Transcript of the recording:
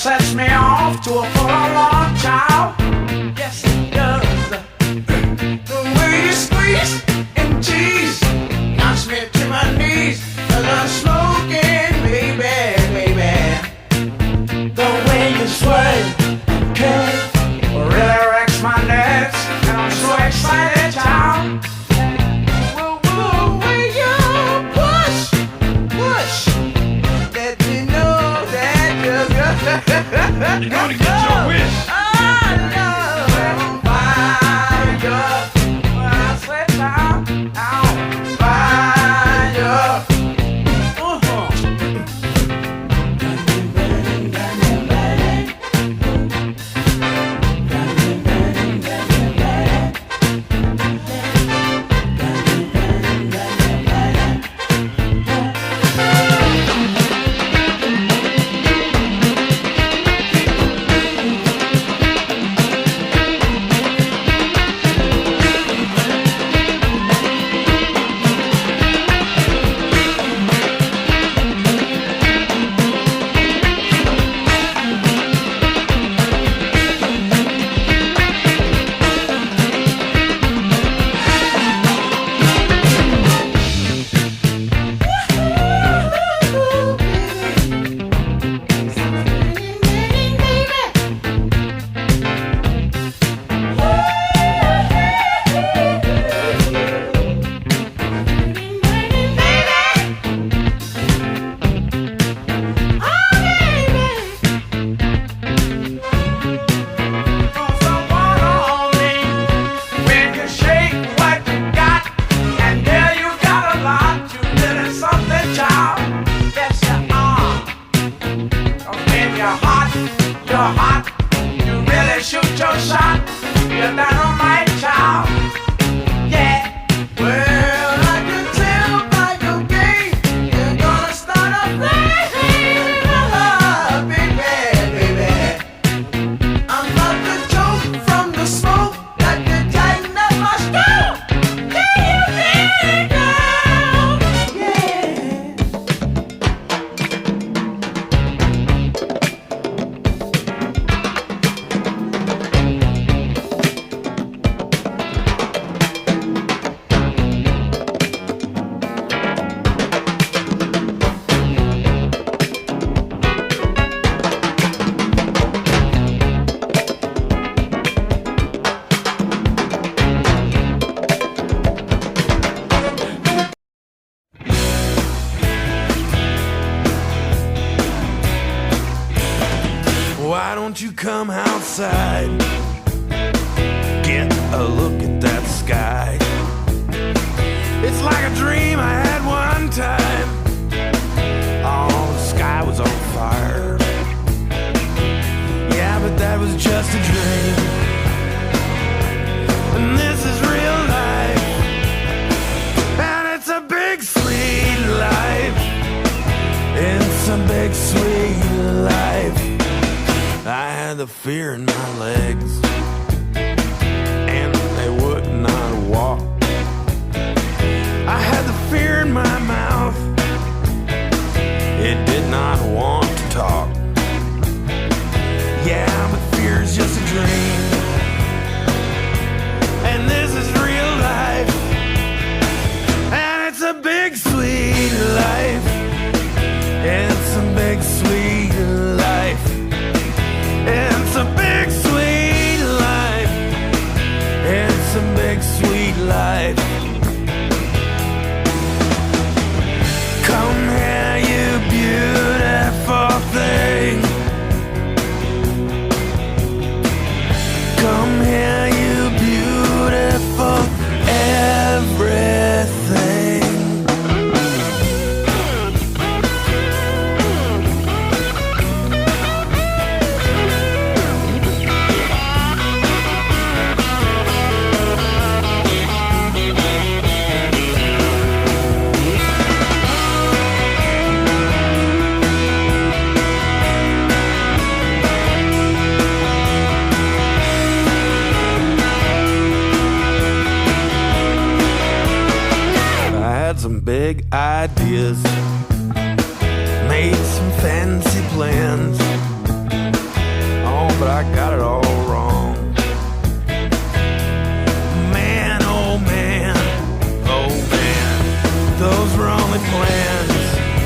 sets me off to a full-on child. Yes, it does. The way you squeeze and tease knocks me to my knees as I'm smoking, baby, baby. The way you sway and curve really wrecks my nerves, and I'm so excited, child. Way you push, let me know that you're good. You're gonna get your wish. I know. Fire, when I say child, I'll fire. You're hot, you really shoot your shot. You're dynamite, child. Yeah. Well, I can tell by your game you're gonna start a flame, baby, baby. I'm about to choke from the smoke that you tighten up my stroke. Can you feel it, girl? Yeah. Why don't you come outside? Get a look at that sky. It's like a dream I had one time. Oh, the sky was on fire. Yeah, but that was just a dream. And this is real life. And it's a big sweet life. It's a big sweet life. I had the fear in my legs, and they would not walk. I had the fear in my mouth, it did not want to talk. Yeah, but fear is just a dream, and this is real life. And it's a big sweet life. It's a big sweet life. It's a big sweet life. It's a big sweet life. Come here, you beautiful thing. Come here, you beautiful everything. Some big ideas, made some fancy plans.